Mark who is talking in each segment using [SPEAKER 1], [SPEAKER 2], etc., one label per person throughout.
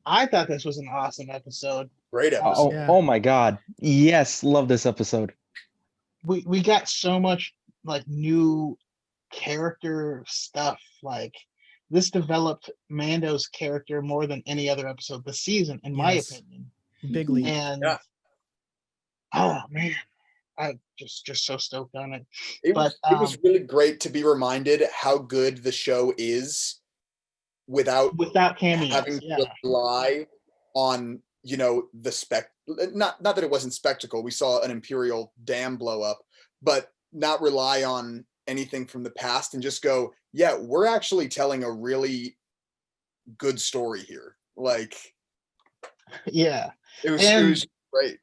[SPEAKER 1] I thought this was an awesome episode.
[SPEAKER 2] Great
[SPEAKER 3] Oh,
[SPEAKER 2] episode.
[SPEAKER 3] oh my God. Yes, love this episode.
[SPEAKER 1] We got so much like new character stuff. Like this developed Mando's character more than any other episode this season, in my
[SPEAKER 4] Yes.
[SPEAKER 1] opinion.
[SPEAKER 4] Big leap.
[SPEAKER 1] And
[SPEAKER 2] Yeah.
[SPEAKER 1] oh man, I just so stoked on it.
[SPEAKER 2] It
[SPEAKER 1] But
[SPEAKER 2] was really great to be reminded how good the show is without
[SPEAKER 1] cameos,
[SPEAKER 2] having to rely on, you know, the not that it wasn't spectacle. We saw an Imperial dam blow up, but not rely on anything from the past and just go, yeah, we're actually telling a really good story here. Like,
[SPEAKER 1] yeah,
[SPEAKER 2] it was great.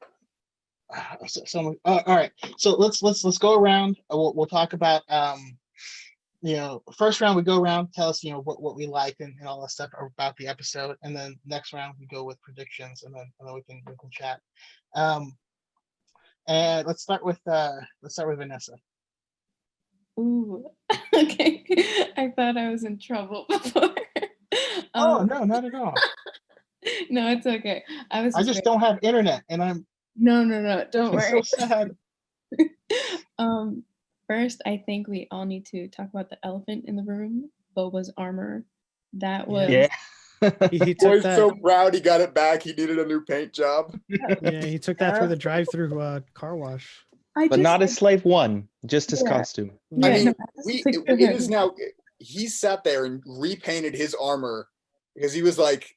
[SPEAKER 1] All right, so let's go around. We'll talk about you know, first round we go around, tell us, you know, what we liked and all that stuff about the episode, and then next round we go with predictions, and then we can chat. And let's start with Vanessa.
[SPEAKER 5] Ooh, okay. I thought I was in trouble before.
[SPEAKER 1] Oh no, not at all.
[SPEAKER 5] No, it's okay. I
[SPEAKER 1] just don't have internet, and I'm
[SPEAKER 5] no. Don't worry.
[SPEAKER 1] So sad.
[SPEAKER 5] First, I think we all need to talk about the elephant in the room, Boba's armor. That was
[SPEAKER 4] he took that.
[SPEAKER 2] So proud he got it back. He needed a new paint job.
[SPEAKER 4] Yeah, he took that through the drive-through car wash.
[SPEAKER 3] But not as Slave 1, just his costume.
[SPEAKER 2] I mean, it is now. He sat there and repainted his armor because he was like,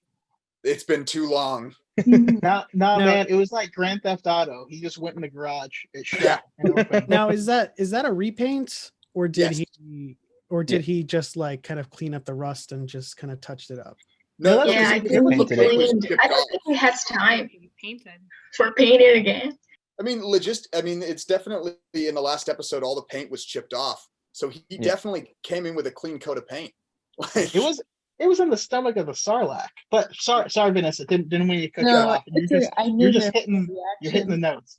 [SPEAKER 2] "It's been too long."
[SPEAKER 1] No, man, it was like Grand Theft Auto. He just went in the garage. It shut and opened.
[SPEAKER 4] Now, is that a repaint, or did he just like kind of clean up the rust and just kind of touched it up?
[SPEAKER 2] No,
[SPEAKER 6] yeah, I think I don't think he has time for painting again.
[SPEAKER 2] I mean, it's definitely in the last episode, all the paint was chipped off. So he definitely came in with a clean coat of paint. Like,
[SPEAKER 1] it was in the stomach of the Sarlacc. But sorry, Vanessa, didn't mean to cut you off. You're just hitting the notes.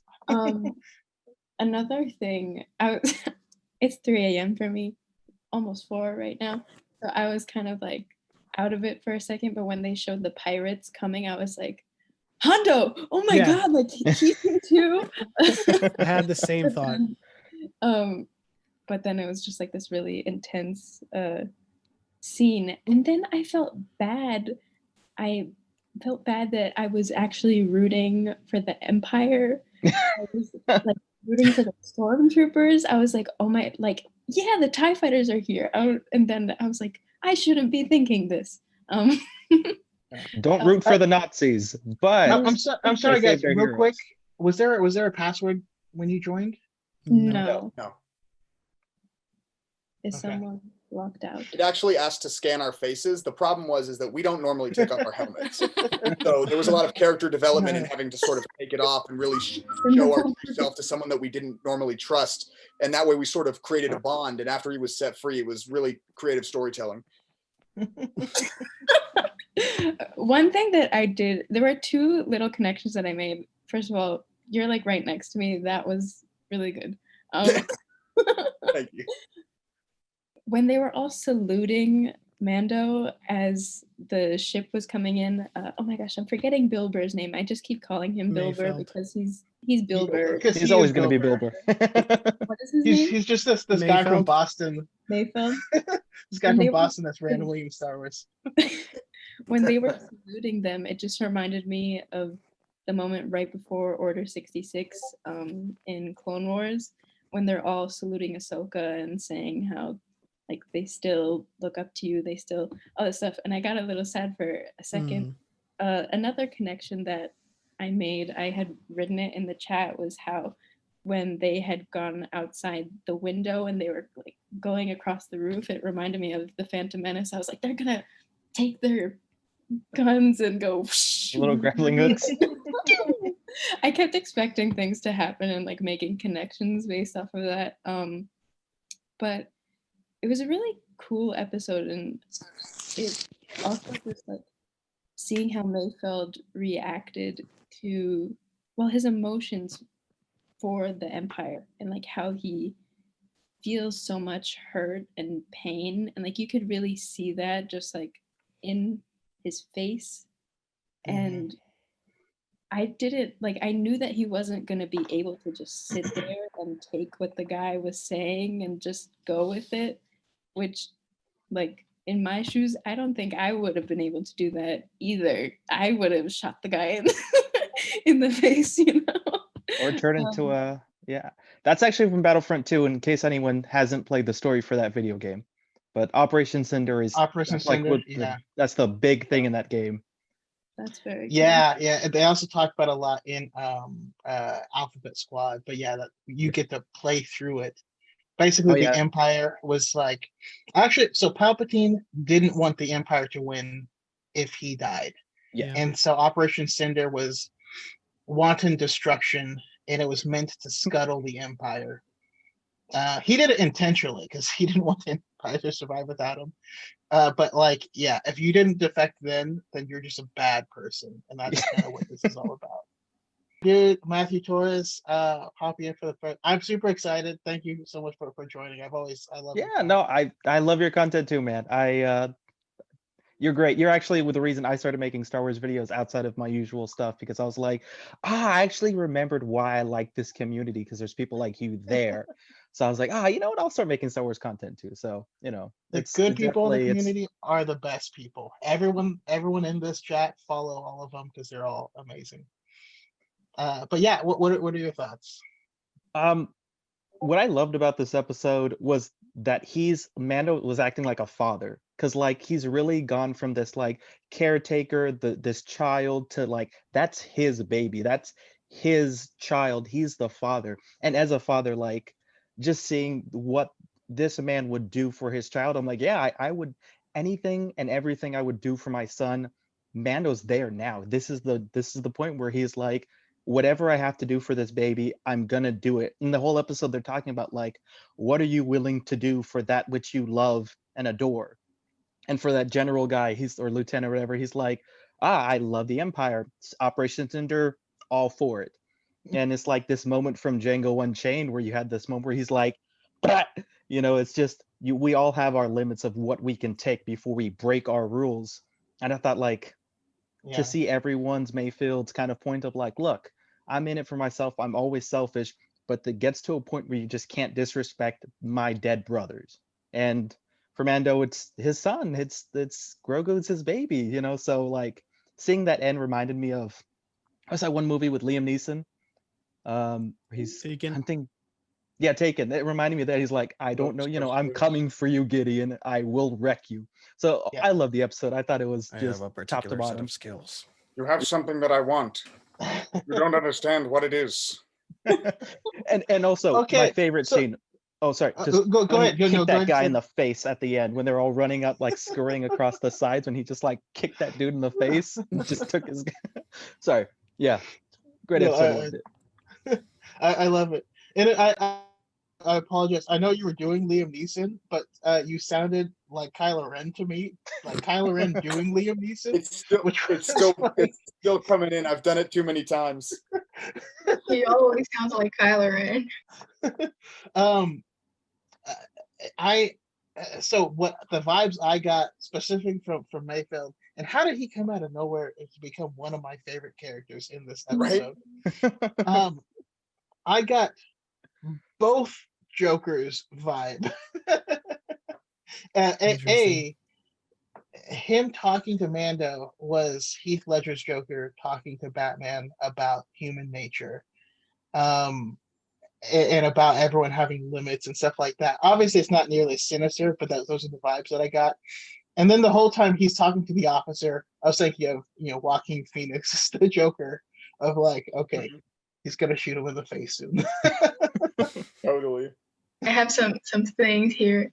[SPEAKER 5] Another thing, it's 3 a.m. for me, almost 4 right now. So I was kind of like out of it for a second, but when they showed the pirates coming, I was like, Hondo, oh my God, like he's here too.
[SPEAKER 4] I had the same thought.
[SPEAKER 5] But then it was just like this really intense scene, and then I felt bad. I felt bad that I was actually rooting for the Empire. I was like rooting for the stormtroopers. I was like, oh my, like, yeah, the TIE fighters are here. And then I was like, I shouldn't be thinking this.
[SPEAKER 3] Don't root for the Nazis, but
[SPEAKER 1] I'm sorry guys, real quick. Was there a password when you joined?
[SPEAKER 5] No. Is someone locked out?
[SPEAKER 2] It actually asked to scan our faces. The problem is that we don't normally take off our helmets. So there was a lot of character development in having to sort of take it off and really show ourselves to someone that we didn't normally trust. And that way we sort of created a bond. And after he was set free, it was really creative storytelling.
[SPEAKER 5] One thing that I did, there were 2 little connections that I made. First of all, you're like right next to me. That was really good.
[SPEAKER 2] Thank you.
[SPEAKER 5] When they were all saluting Mando as the ship was coming in, oh my gosh, I'm forgetting Bill Burr's name. I just keep calling him Bill Burr because he's Bill Burr.
[SPEAKER 3] He's always going to be Bill Burr.
[SPEAKER 5] What is his name?
[SPEAKER 1] He's just this guy from Boston.
[SPEAKER 5] Mayfeld?
[SPEAKER 1] This guy from Boston that's randomly in Star Wars.
[SPEAKER 5] When they were saluting them, it just reminded me of the moment right before Order 66 in Clone Wars, when they're all saluting Ahsoka and saying how like they still look up to you, they still all this stuff. And I got a little sad for a second. Another connection that I made, I had written it in the chat, was how when they had gone outside the window and they were like going across the roof, it reminded me of the Phantom Menace. I was like, they're gonna take their guns and go
[SPEAKER 3] little grappling hooks.
[SPEAKER 5] I kept expecting things to happen and like making connections based off of that. But it was a really cool episode, and it also was like seeing how Mayfeld reacted to, well, his emotions for the Empire, and like how he feels so much hurt and pain, and like you could really see that just like in his face And I didn't like, I knew that he wasn't going to be able to just sit there and take what the guy was saying and just go with it, which, like, in my shoes, I don't think I would have been able to do that either. I would have shot the guy in, in the face, you know?
[SPEAKER 3] Or turn into a, yeah. That's actually from Battlefront 2, in case anyone hasn't played the story for that video game. But Operation Cinder is
[SPEAKER 1] Operation
[SPEAKER 3] that's like
[SPEAKER 1] Cinder,
[SPEAKER 3] what
[SPEAKER 1] yeah.
[SPEAKER 3] that's the big thing in that game.
[SPEAKER 5] That's very cool.
[SPEAKER 1] Yeah, yeah. They also talk about a lot in Alphabet Squad, but yeah, that you get to play through it. Basically,
[SPEAKER 3] Oh, yeah.
[SPEAKER 1] the Empire was like, actually, so Palpatine didn't want the Empire to win if he died.
[SPEAKER 3] Yeah.
[SPEAKER 1] And so Operation Cinder was wanton destruction, and it was meant to scuttle the Empire. He did it intentionally because he didn't want the Empire to survive without him. But like, yeah, if you didn't defect then you're just a bad person, and that's kind of what this is all about. Dude, Matthew Torres, popping in for the first. I'm super excited. Thank you so much for joining. I love.
[SPEAKER 3] Yeah, no, I love your content too, man. You're great. You're actually the reason I started making Star Wars videos outside of my usual stuff, because I was like, I actually remembered why I like this community, because there's people like you there. So I was like, you know what? I'll start making Star Wars content too. So, you know,
[SPEAKER 1] The good people in the community are the best people. Everyone in this chat, follow all of them because they're all amazing. But yeah, what are your thoughts?
[SPEAKER 3] What I loved about this episode was that Mando was acting like a father, because like he's really gone from this like caretaker, this child, to like that's his baby, that's his child, he's the father. And as a father, like just seeing what this man would do for his child, I'm like, yeah, I would, anything and everything I would do for my son. Mando's there now. This is the point where he's like, whatever I have to do for this baby, I'm gonna do it. In the whole episode, they're talking about like, what are you willing to do for that which you love and adore? And for that general guy, or lieutenant or whatever, he's like, I love the Empire. Operation Cinder, all for it. And it's like this moment from Django Unchained where you had this moment where he's like, but you know, it's just we all have our limits of what we can take before we break our rules. And I thought, like, to see everyone's Mayfield's kind of point of like, look, I'm in it for myself. I'm always selfish, but it gets to a point where you just can't disrespect my dead brothers. And for Mando, it's his son. It's Grogu's his baby, you know. So like seeing that end reminded me of, what's that one movie with Liam Neeson? He's
[SPEAKER 4] Taken.
[SPEAKER 3] hunting. Yeah, Taken. It reminded me that he's like, I don't know, you know, I'm coming for you, Gideon. I will wreck you. So I love the episode. I thought it was just top to bottom.
[SPEAKER 7] Set of skills.
[SPEAKER 8] You have something that I want. You don't understand what it is.
[SPEAKER 3] and also my favorite scene. Oh, sorry. Just
[SPEAKER 1] go ahead.
[SPEAKER 3] Kick that guy in the face at the end when they're all running up, like scurrying across the sides, when he just like kicked that dude in the face and just took his. Sorry. Yeah. Great episode.
[SPEAKER 1] I love it. And I apologize. I know you were doing Liam Neeson, but you sounded like Kylo Ren to me. Like Kylo Ren doing Liam Neeson.
[SPEAKER 2] It's still coming in. I've done it too many times.
[SPEAKER 6] He always sounds like Kylo Ren.
[SPEAKER 1] So what the vibes I got specifically from Mayfield, and how did he come out of nowhere to become one of my favorite characters in this episode? Right? I got both Joker's vibe. Him talking to Mando was Heath Ledger's Joker talking to Batman about human nature, and about everyone having limits and stuff like that. Obviously, it's not nearly as sinister, but those are the vibes that I got. And then the whole time he's talking to the officer, I was thinking of, you know, Joaquin Phoenix is the Joker, of like, okay, he's gonna shoot him in the face soon.
[SPEAKER 2] Totally.
[SPEAKER 6] I have some things here.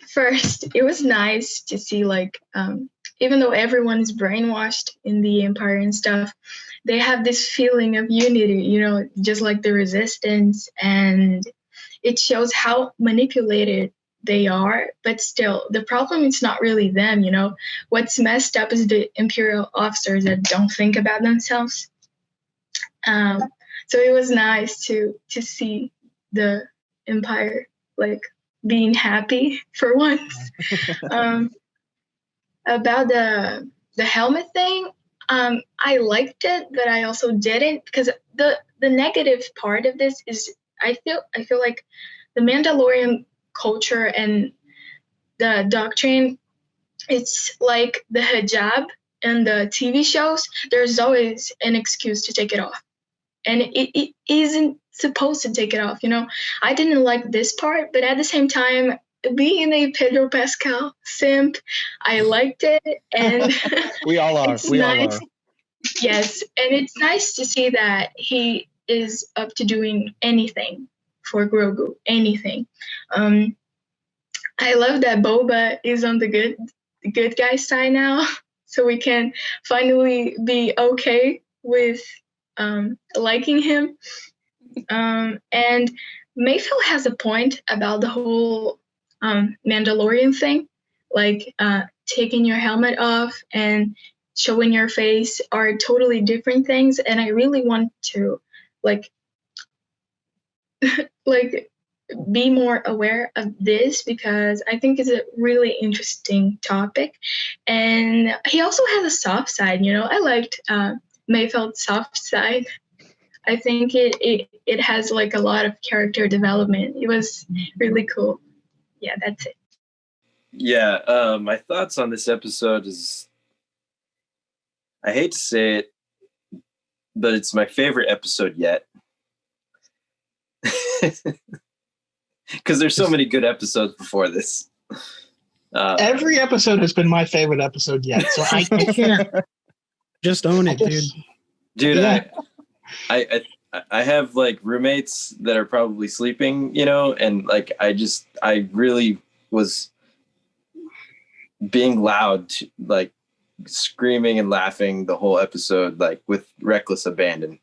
[SPEAKER 6] First, it was nice to see, like, even though everyone is brainwashed in the Empire and stuff, they have this feeling of unity, you know, just like the Resistance, and it shows how manipulated they are. But still, the problem is not really them, you know. What's messed up is the Imperial officers that don't think about themselves. So it was nice to see the Empire like being happy for once. About the helmet thing, I liked it, but I also didn't, because the negative part of this is I feel like the Mandalorian culture and the doctrine, it's like the hijab and the TV shows. There's always an excuse to take it off, and it isn't supposed to take it off. I didn't like this part, but at the same time, being a Pedro Pascal simp, I liked it, and
[SPEAKER 3] We all are.
[SPEAKER 6] it's
[SPEAKER 3] We all
[SPEAKER 6] nice.
[SPEAKER 3] are.
[SPEAKER 6] Yes, and it's nice to see that he is up to doing anything for Grogu, anything. I love that Boba is on the good guy side now, so we can finally be okay with liking him. And Mayfield has a point about the whole Mandalorian thing, like taking your helmet off and showing your face are totally different things. And I really want to like like be more aware of this, because I think it's a really interesting topic. And he also has a soft side. I liked Mayfeld's soft side. I think it has like a lot of character development. It was really cool. Yeah, that's it.
[SPEAKER 7] Yeah, my thoughts on this episode is, I hate to say it, but it's my favorite episode yet. Because there's so many good episodes before this.
[SPEAKER 1] Every episode has been my favorite episode yet, so I can't.
[SPEAKER 4] Just own it, dude.
[SPEAKER 7] Dude,
[SPEAKER 1] Yeah.
[SPEAKER 7] I have like roommates that are probably sleeping, and like I really was being loud, like screaming and laughing the whole episode, like with reckless abandon,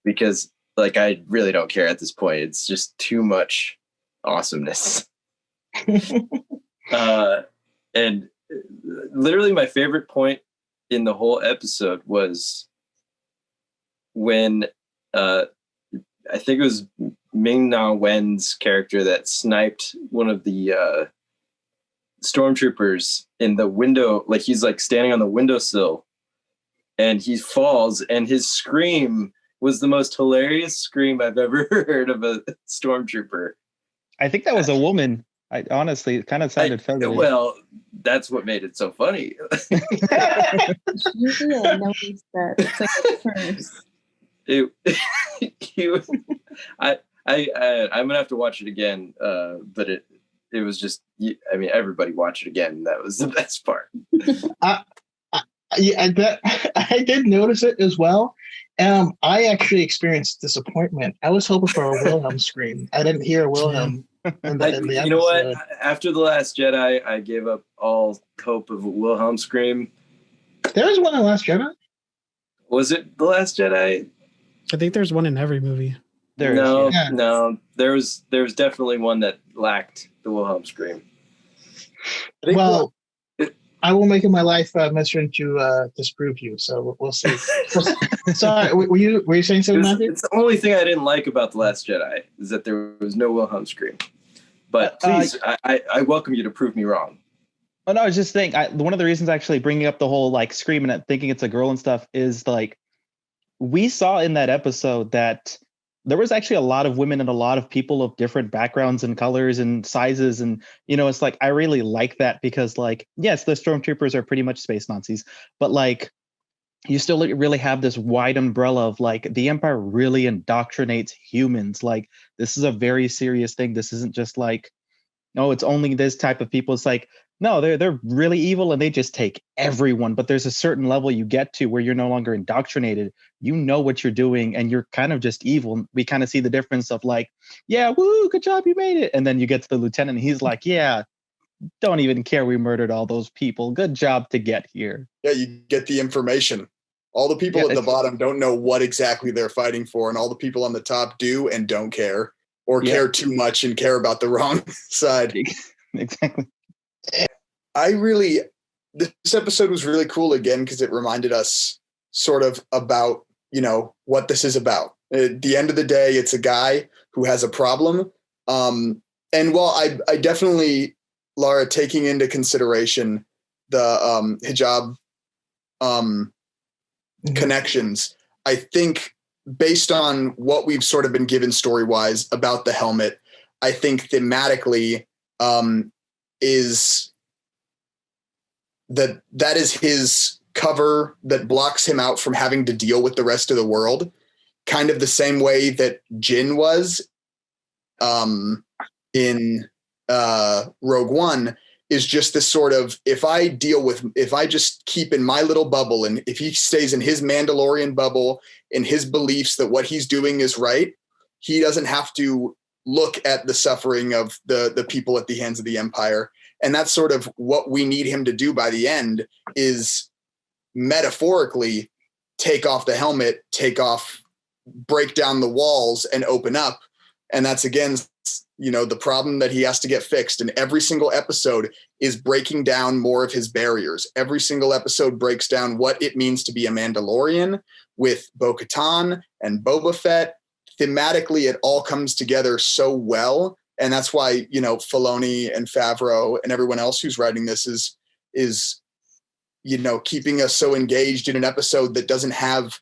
[SPEAKER 7] because like I really don't care at this point. It's just too much awesomeness. And literally my favorite point in the whole episode was when I think it was Ming-Na Wen's character that sniped one of the stormtroopers in the window. Like he's like standing on the windowsill and he falls, and his scream was the most hilarious scream I've ever heard of a stormtrooper.
[SPEAKER 3] I think that was a woman. I honestly, it kind of sounded feathery.
[SPEAKER 7] Well, that's what made it so funny.
[SPEAKER 5] Usually I notice that it's like a curse.
[SPEAKER 7] I'm gonna have to watch it again, but it was just, I mean, everybody watch it again. That was the best part.
[SPEAKER 1] I bet I did notice it as well. I actually experienced disappointment. I was hoping for a Wilhelm scream. I didn't hear a Wilhelm. In the
[SPEAKER 7] You know what?
[SPEAKER 1] episode.
[SPEAKER 7] After The Last Jedi, I gave up all hope of a Wilhelm scream.
[SPEAKER 1] There was one in Last Jedi.
[SPEAKER 7] Was it The Last Jedi?
[SPEAKER 4] I think there's one in every movie.
[SPEAKER 3] There is,
[SPEAKER 7] No. There was definitely one that lacked the Wilhelm scream.
[SPEAKER 1] Well, I will make it my life mission to disprove you. So we'll see. Sorry, were you saying something, Matthew?
[SPEAKER 7] It's the only thing I didn't like about The Last Jedi is that there was no Wilhelm scream. But please, I welcome you to prove me wrong.
[SPEAKER 3] Oh no, I was just thinking. One of the reasons actually bringing up the whole like screaming and thinking it's a girl and stuff is like we saw in that episode that there was actually a lot of women and a lot of people of different backgrounds and colors and sizes, and it's like I really like that because like yes, the stormtroopers are pretty much space Nazis, but like you still really have this wide umbrella of like the Empire really indoctrinates humans. Like this is a very serious thing. This isn't just like, no, it's only this type of people. It's like, no, they're really evil and they just take everyone. But there's a certain level you get to where you're no longer indoctrinated. You know what you're doing and you're kind of just evil. We kind of see the difference of like, yeah, woo, good job, you made it. And then you get to the lieutenant and he's like, yeah, don't even care we murdered all those people. Good job to get here.
[SPEAKER 2] Yeah, you get the information. All the people at the bottom don't know what exactly they're fighting for, and all the people on the top do and don't care, or care too much and care about the wrong side.
[SPEAKER 3] Exactly.
[SPEAKER 2] This episode was really cool again because it reminded us sort of about, what this is about. At the end of the day, it's a guy who has a problem. And while I definitely, Laura, taking into consideration the hijab connections. I think based on what we've sort of been given story-wise about the helmet, I think thematically is that is his cover that blocks him out from having to deal with the rest of the world, kind of the same way that Jin was in Rogue One, is just this sort of, if I just keep in my little bubble, and if he stays in his Mandalorian bubble, in his beliefs that what he's doing is right, he doesn't have to look at the suffering of the people at the hands of the Empire. And that's sort of what we need him to do by the end, is metaphorically take off the helmet, break down the walls and open up. And that's, again, the problem that he has to get fixed. And every single episode is breaking down more of his barriers. Every single episode breaks down what it means to be a Mandalorian, with Bo-Katan and Boba Fett. Thematically, it all comes together so well. And that's why, Filoni and Favreau and everyone else who's writing this is keeping us so engaged in an episode that doesn't have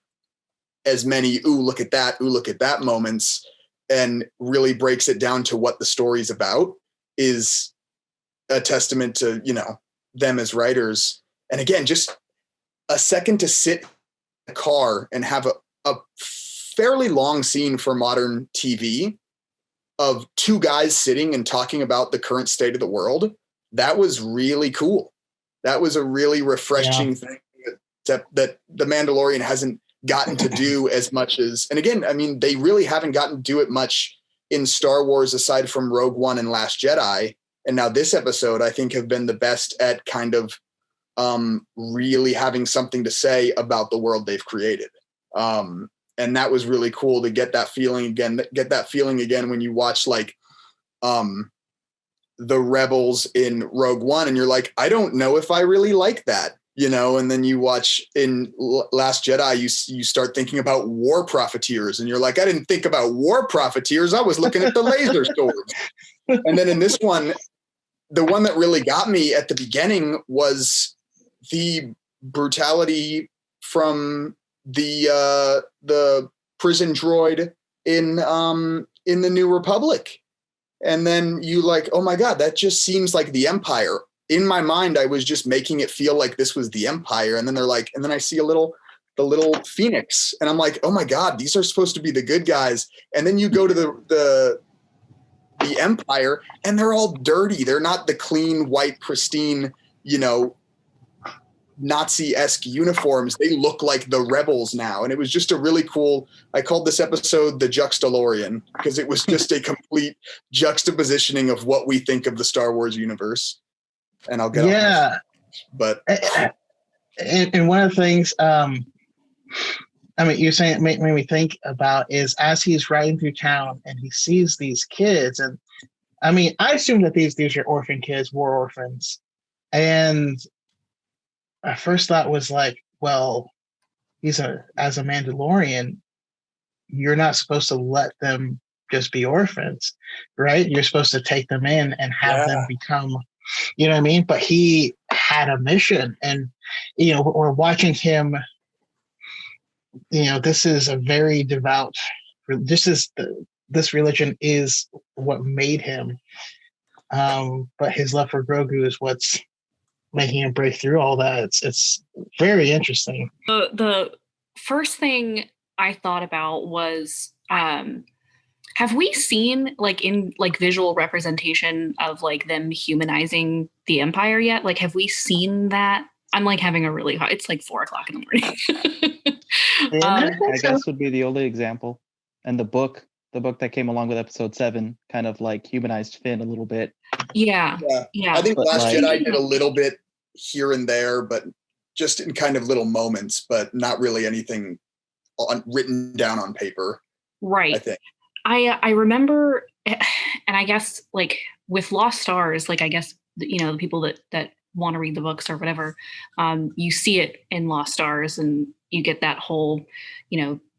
[SPEAKER 2] as many, ooh, look at that moments, and really breaks it down to what the story's about, is a testament to, them as writers. And again, just a second to sit in a car and have a fairly long scene for modern TV of two guys sitting and talking about the current state of the world. That was really cool. That was a really refreshing thing that the Mandalorian hasn't gotten to do as much as, and again, I mean, they really haven't gotten to do it much in Star Wars aside from Rogue One and Last Jedi. And now this episode, I think, have been the best at kind of really having something to say about the world they've created. And that was really cool to get that feeling again when you watch the rebels in Rogue One, and you're like, I don't know if I really like that, and then you watch in Last Jedi, you start thinking about war profiteers, and you're like, I didn't think about war profiteers. I was looking at the laser swords. And then in this one, the one that really got me at the beginning was the brutality from the prison droid in the New Republic. And then you like, oh my God, that just seems like the Empire. In my mind, I was just making it feel like this was the Empire. And then they're like, and then I see the little Phoenix, and I'm like, oh my God, these are supposed to be the good guys. And then you go to the Empire, and they're all dirty. They're not the clean, white, pristine, Nazi-esque uniforms. They look like the rebels now. And it was just a really cool, I called this episode the Juxtalorian, because it was just a complete juxtapositioning of what we think of the Star Wars universe. And I'll get off but
[SPEAKER 1] and one of the things you're saying it made me think about is, as he's riding through town and he sees these kids, and I assume that these are orphan kids, war orphans. And my first thought was like, well, as a Mandalorian, you're not supposed to let them just be orphans, right? You're supposed to take them in and have them become, you know what I mean? But he had a mission, and, we're watching him, this is a very devout, this religion is what made him. But his love for Grogu is what's making him break through all that. It's very interesting.
[SPEAKER 9] The first thing I thought about was, have we seen in visual representation of them humanizing the Empire yet? Have we seen that? I'm having a really hot, it's 4:00 in the morning.
[SPEAKER 3] I guess would be the only example. And the book that came along with episode 7 kind of humanized Finn a little bit.
[SPEAKER 9] Yeah.
[SPEAKER 2] I think Last Jedi did a little bit here and there, but just in kind of little moments, but not really anything written down on paper.
[SPEAKER 9] Right.
[SPEAKER 2] I think.
[SPEAKER 9] I remember, and I guess with Lost Stars, I guess, the people that want to read the books or whatever, you see it in Lost Stars, and you get that whole,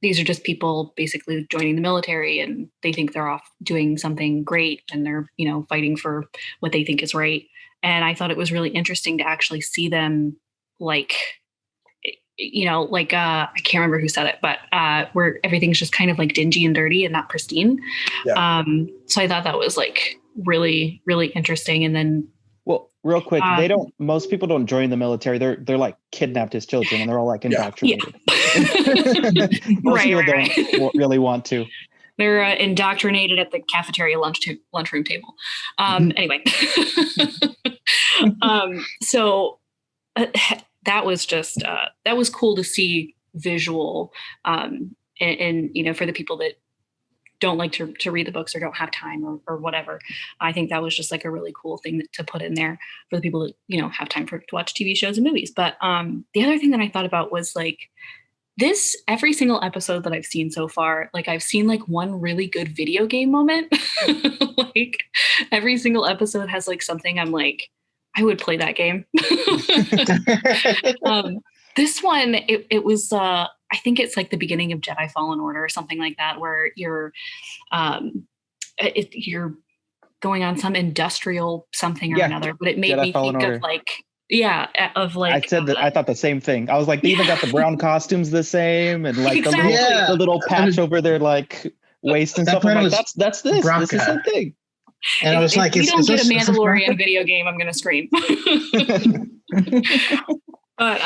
[SPEAKER 9] these are just people basically joining the military, and they think they're off doing something great, and they're, fighting for what they think is right. And I thought it was really interesting to actually see them like I can't remember who said it, but where everything's just kind of like dingy and dirty and not pristine.
[SPEAKER 2] Yeah.
[SPEAKER 9] So I thought that was like really, really interesting. And then
[SPEAKER 3] Well, real quick, most people don't join the military. They're like kidnapped as children and they're all like indoctrinated. Most people don't really want to.
[SPEAKER 9] They're indoctrinated at the cafeteria lunchroom table. Anyway, so that was just that was cool to see visual, and for the people that don't like to read the books or don't have time or whatever. I think that was just like a really cool thing to put in there for the people that have time to watch TV shows and movies. But the other thing that I thought about was like, every single episode that I've seen so far, like I've seen like one really good video game moment. Like every single episode has like something I'm like, I would play that game. This one, it was, I think it's like the beginning of Jedi Fallen Order or something like that, where you're going on some industrial something or another, but it made
[SPEAKER 3] Jedi
[SPEAKER 9] me
[SPEAKER 3] Fallen
[SPEAKER 9] think
[SPEAKER 3] Order.
[SPEAKER 9] of like, of like.
[SPEAKER 3] I said that I thought the same thing. I was like, they even got the brown costumes the same, and like the little patch over their like waist and stuff. I'm like, that's this.
[SPEAKER 1] Bronca.
[SPEAKER 3] This is the thing.
[SPEAKER 1] And I was like,
[SPEAKER 9] if we don't get a
[SPEAKER 1] is this
[SPEAKER 9] Mandalorian video game, I'm gonna scream. But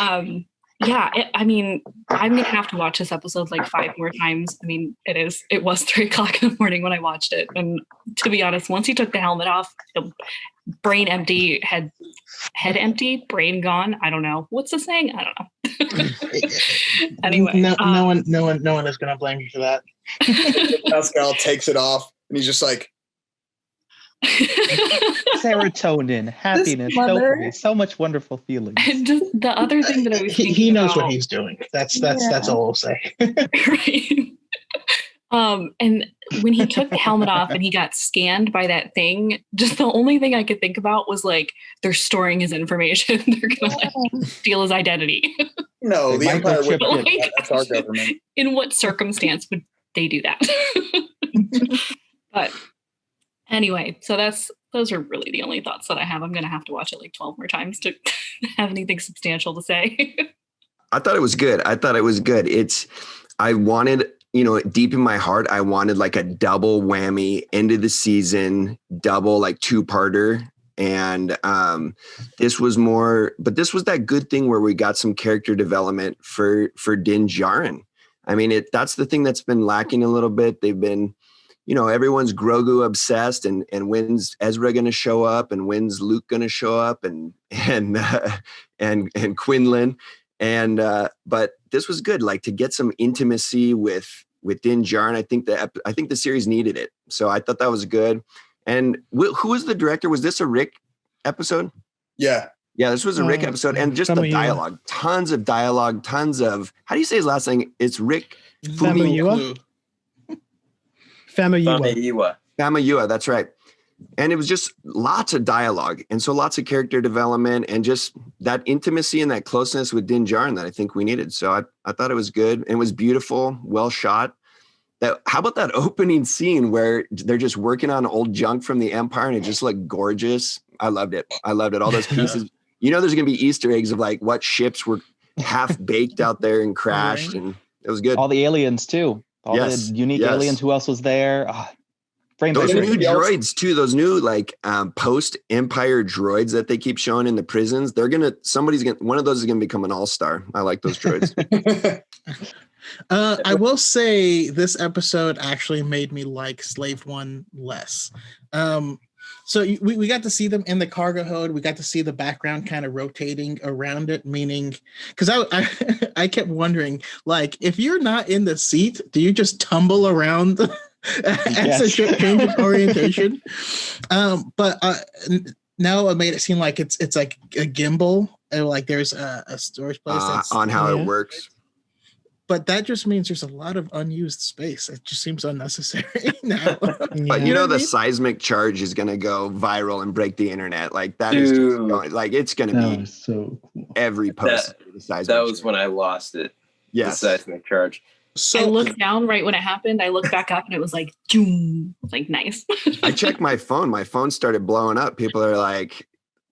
[SPEAKER 9] I mean, I'm gonna have to watch this episode like 5 more times. I mean, it was 3:00 in the morning when I watched it, and to be honest, once he took the helmet off, brain empty, head empty, brain gone. I don't know what's the saying. I don't know. Anyway,
[SPEAKER 1] no one is gonna blame you for that.
[SPEAKER 2] Pascal takes it off, and he's just like.
[SPEAKER 3] Serotonin, happiness, dopamine, so much wonderful feelings.
[SPEAKER 9] And just the other thing that I was thinking
[SPEAKER 1] he knows
[SPEAKER 9] about,
[SPEAKER 1] what he's doing. That's all I'll say.
[SPEAKER 9] Right. And when he took the helmet off and he got scanned by that thing, just the only thing I could think about was like, they're storing his information. They're gonna like steal his identity.
[SPEAKER 2] No, the Empire would. That's our government.
[SPEAKER 9] In what circumstance would they do that? But anyway, so those are really the only thoughts that I have. I'm going to have to watch it like 12 more times to have anything substantial to say.
[SPEAKER 10] I thought it was good. I wanted, deep in my heart, I wanted like a double whammy end of the season, double like 2-parter. And this was that good thing where we got some character development for Din Djarin. I mean, that's the thing that's been lacking a little bit. They've been, everyone's Grogu obsessed, and when's Ezra going to show up, and when's Luke going to show up, and Quinlan, but this was good, like to get some intimacy with Din Djarin. I think the series needed it, so I thought that was good. And who was the director? Was this a Rick episode?
[SPEAKER 2] Yeah,
[SPEAKER 10] this was a Rick episode, and just the dialogue, tons of dialogue, tons of, how do you say his last name? It's Rick
[SPEAKER 4] Famuyiwa.
[SPEAKER 10] Famuyiwa, that's right. And it was just lots of dialogue, and so lots of character development, and just that intimacy and that closeness with Din Djarin that I think we needed. So I thought it was good, and it was beautiful, well shot. How about that opening scene where they're just working on old junk from the Empire, and it just looked gorgeous? I loved it. All those pieces. There's going to be Easter eggs of like what ships were half baked out there and crashed, and it was good.
[SPEAKER 3] All the aliens too. The unique aliens. Who else was there?
[SPEAKER 10] Those new droids too. Those new like post-Empire droids that they keep showing in the prisons. One of those is gonna become an all-star. I like those droids.
[SPEAKER 1] I will say this episode actually made me like Slave One less. So we got to see them in the cargo hold. We got to see the background kind of rotating around it, meaning, because I kept wondering, like, if you're not in the seat, do you just tumble around as the ship changes orientation? But now it made it seem like it's like a gimbal, like there's a storage place that's
[SPEAKER 10] on how it works.
[SPEAKER 1] But that just means there's a lot of unused space. It just seems unnecessary now.
[SPEAKER 10] But the seismic charge is going to go viral and break the internet. Like that is just going, like it's going to be
[SPEAKER 3] so cool.
[SPEAKER 10] Every post.
[SPEAKER 7] That was when I lost it.
[SPEAKER 10] Yes,
[SPEAKER 7] the seismic charge.
[SPEAKER 9] So I looked down right when it happened. I looked back up and it was like, like nice.
[SPEAKER 10] I checked my phone. My phone started blowing up. People are like,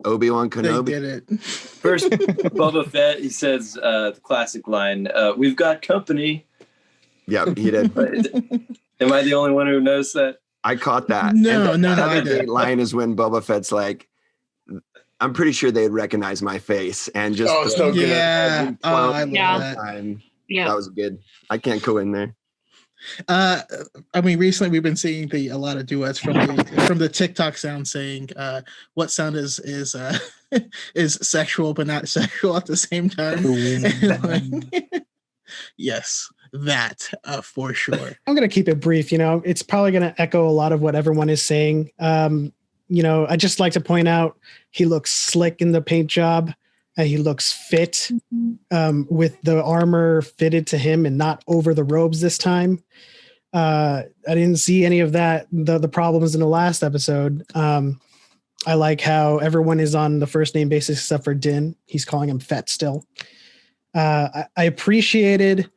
[SPEAKER 10] Obi-Wan
[SPEAKER 1] They
[SPEAKER 10] Kenobi.
[SPEAKER 1] did it.
[SPEAKER 7] First, Boba Fett, he says the classic line, "We've got company."
[SPEAKER 10] Yeah, he did.
[SPEAKER 7] Am I the only one who knows that?
[SPEAKER 10] I caught that.
[SPEAKER 1] No,
[SPEAKER 10] and
[SPEAKER 1] no,
[SPEAKER 10] the
[SPEAKER 1] I
[SPEAKER 10] other
[SPEAKER 1] did.
[SPEAKER 10] great line is when Boba Fett's like, I'm pretty sure they'd recognize my face, and just
[SPEAKER 2] Oh, so good.
[SPEAKER 1] Yeah. Oh, I love
[SPEAKER 9] Yeah.
[SPEAKER 1] that.
[SPEAKER 10] time.
[SPEAKER 9] Yeah.
[SPEAKER 10] That was good. I can't go in there.
[SPEAKER 1] I mean, recently we've been seeing a lot of duets from the TikTok sound saying, "What sound is is sexual but not sexual at the same time?" Yes, that for sure.
[SPEAKER 4] I'm gonna keep it brief. It's probably gonna echo a lot of what everyone is saying. I just like to point out he looks slick in the paint job, and he looks fit with the armor fitted to him and not over the robes this time. I didn't see any of that, the problems in the last episode. I like how everyone is on the first name basis except for Din. He's calling him Fett still. I appreciated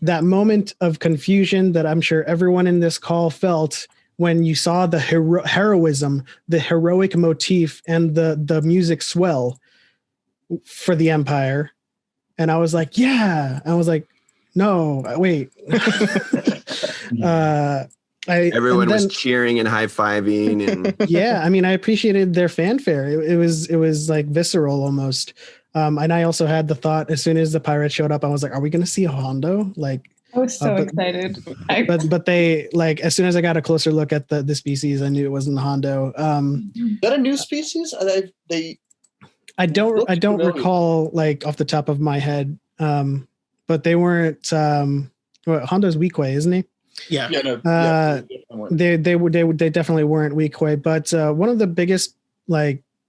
[SPEAKER 4] that moment of confusion that I'm sure everyone in this call felt when you saw the heroism, the heroic motif, and the music swell for the Empire. And I was like, yeah. I was like, no, wait.
[SPEAKER 10] Everyone was cheering and high-fiving, and
[SPEAKER 4] yeah, I mean, I appreciated their fanfare. It was like visceral almost. And I also had the thought as soon as the pirates showed up, I was like, are we going to see a Hondo? Like,
[SPEAKER 5] I was so excited.
[SPEAKER 4] But they, like, as soon as I got a closer look at the species, I knew it wasn't Hondo.
[SPEAKER 2] Is that a new species?
[SPEAKER 4] I don't recall, like, off the top of my head. But they weren't. Hondo's Weequay, isn't he?
[SPEAKER 1] Yeah.
[SPEAKER 4] They definitely weren't Weequay. But one of the biggest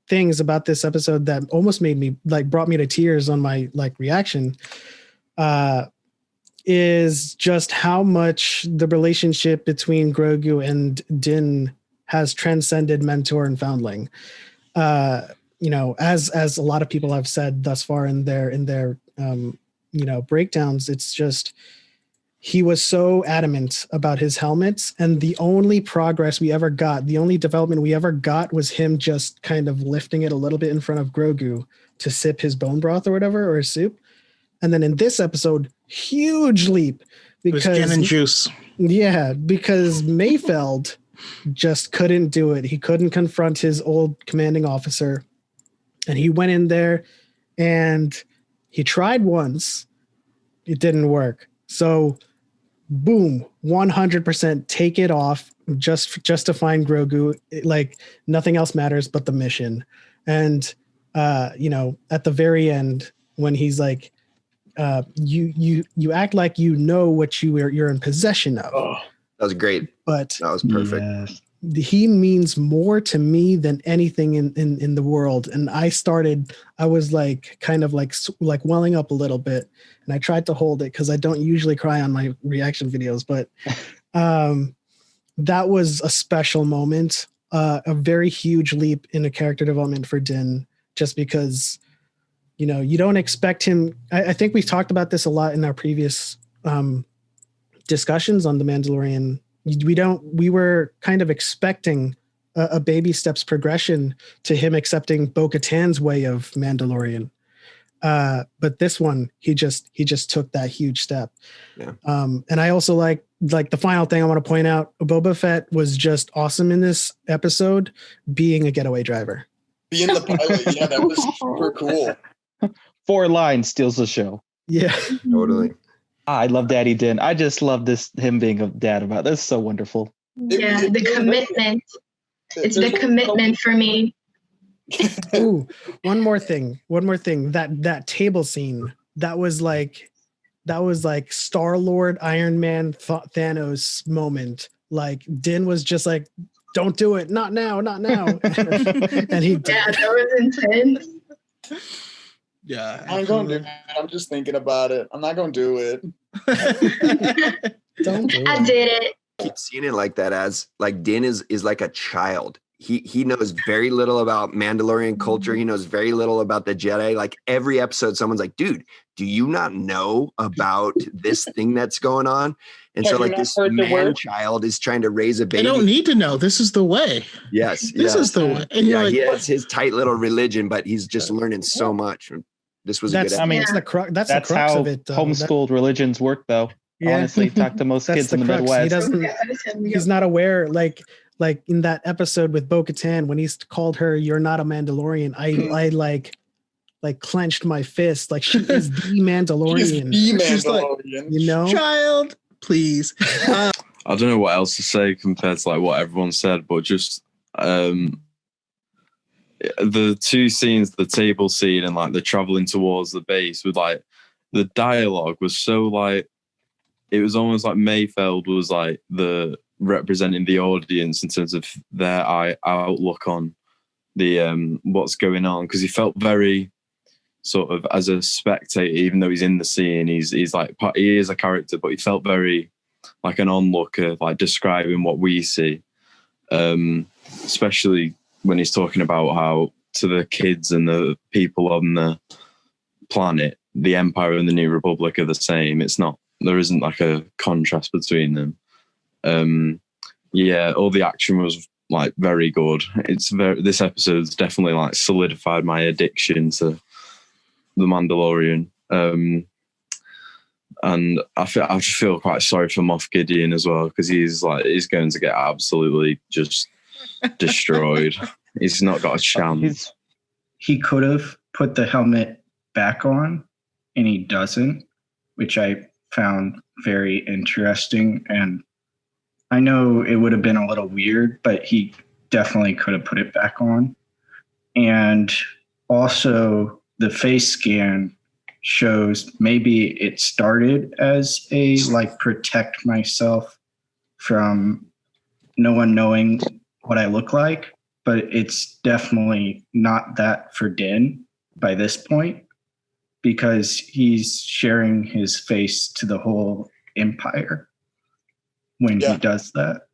[SPEAKER 4] things about this episode that almost made me brought me to tears on my reaction is just how much the relationship between Grogu and Din has transcended mentor and foundling. As a lot of people have said thus far in their breakdowns, it's just he was so adamant about his helmets, and the only progress we ever got, the only development we ever got was him just kind of lifting it a little bit in front of Grogu to sip his bone broth or whatever, or his soup. And then in this episode, huge leap because
[SPEAKER 1] it was gin and juice.
[SPEAKER 4] Yeah, because Mayfeld just couldn't do it. He couldn't confront his old commanding officer, and he went in there and he tried once. It didn't work. So boom, 100% take it off just to find Grogu. Nothing else matters but the mission. And at the very end, when he's like, you act like you know what you're in possession of.
[SPEAKER 10] Oh, that was great.
[SPEAKER 4] But
[SPEAKER 10] that was perfect.
[SPEAKER 3] Yes.
[SPEAKER 4] He means more to me than anything in the world. And I was kind of welling up a little bit, and I tried to hold it because I don't usually cry on my reaction videos, but that was a special moment, a very huge leap in a character development for Din, just because, you don't expect him. I think we've talked about this a lot in our previous discussions on The Mandalorian. We were kind of expecting a baby steps progression to him accepting Bo-Katan's way of Mandalorian. But this one, he just took that huge step.
[SPEAKER 10] Yeah.
[SPEAKER 4] And I also like the final thing I want to point out, Boba Fett was just awesome in this episode, being a getaway driver.
[SPEAKER 2] Being the pilot, yeah, that was super cool.
[SPEAKER 3] 4 lines steals the show.
[SPEAKER 4] Yeah.
[SPEAKER 10] Totally.
[SPEAKER 3] I love Daddy Din. I just love him being a dad about this. Is so wonderful.
[SPEAKER 6] Yeah, the commitment. It's the commitment for me.
[SPEAKER 4] Ooh, one more thing. That table scene, that was like Star-Lord, Iron Man, Thanos moment. Like Din was just like, don't do it, not now. And he did.
[SPEAKER 6] Yeah, that was intense.
[SPEAKER 1] Yeah,
[SPEAKER 2] I'm going to do it. I'm just thinking about it. I'm not going to do it.
[SPEAKER 4] Don't do it.
[SPEAKER 6] I did it.
[SPEAKER 10] Keep seeing it like that, as like Din is like a child. he knows very little about Mandalorian culture. He knows very little about the Jedi. Like every episode, someone's like, dude, do you not know about this thing that's going on? And
[SPEAKER 1] Have
[SPEAKER 10] so
[SPEAKER 1] you
[SPEAKER 10] like
[SPEAKER 1] not
[SPEAKER 10] this
[SPEAKER 1] heard the word?
[SPEAKER 10] man-child is trying to raise a
[SPEAKER 11] I
[SPEAKER 10] baby.
[SPEAKER 11] don't need to know. This is the way.
[SPEAKER 10] Yes.
[SPEAKER 11] This is the way. And you're
[SPEAKER 10] Yeah,
[SPEAKER 11] like,
[SPEAKER 10] he has his tight little religion, but he's just learning so much. This was a good
[SPEAKER 4] That's
[SPEAKER 10] episode.
[SPEAKER 3] I mean,
[SPEAKER 4] that's the crux. That's the
[SPEAKER 3] That's
[SPEAKER 4] crux
[SPEAKER 3] how
[SPEAKER 4] of it. Though.
[SPEAKER 3] homeschooled religions work, though.
[SPEAKER 4] Yeah.
[SPEAKER 3] Honestly, talk to most
[SPEAKER 4] That's
[SPEAKER 3] kids in the
[SPEAKER 4] crux.
[SPEAKER 3] Midwest.
[SPEAKER 4] He doesn't.
[SPEAKER 6] Yeah, that is him.
[SPEAKER 4] He's not aware. Like in that episode with Bo-Katan when he's called her, "You're not a Mandalorian." I like clenched my fist. Like she is the Mandalorian.
[SPEAKER 2] The
[SPEAKER 11] like,
[SPEAKER 2] Mandalorian.
[SPEAKER 4] You know.
[SPEAKER 11] child, please.
[SPEAKER 7] I don't know what else to say compared to like what everyone said, but just the two scenes, the table scene and like the traveling towards the base with like the dialogue was so like it was almost like Mayfeld was like the representing the audience in terms of their outlook on the what's going on, because he felt very sort of as a spectator, even though he's in the scene, he's like he is a character, but he felt very like an onlooker, like describing what we see, especially when he's talking about how to the kids and the people on the planet, the Empire and the New Republic are the same. It's not, there isn't like a contrast between them. Yeah, all the action was like very good. This episode's definitely like solidified my addiction to the Mandalorian. And I just feel quite sorry for Moff Gideon as well, because he's going to get absolutely just destroyed. He's not got a chance.
[SPEAKER 12] He could have put the helmet back on, and he doesn't, which I found very interesting. And I know it would have been a little weird, but he definitely could have put it back on. And also the face scan shows maybe it started as a like protect myself from no one knowing what I look like, but it's definitely not that for Din by this point, because he's sharing his face to the whole Empire when he does that.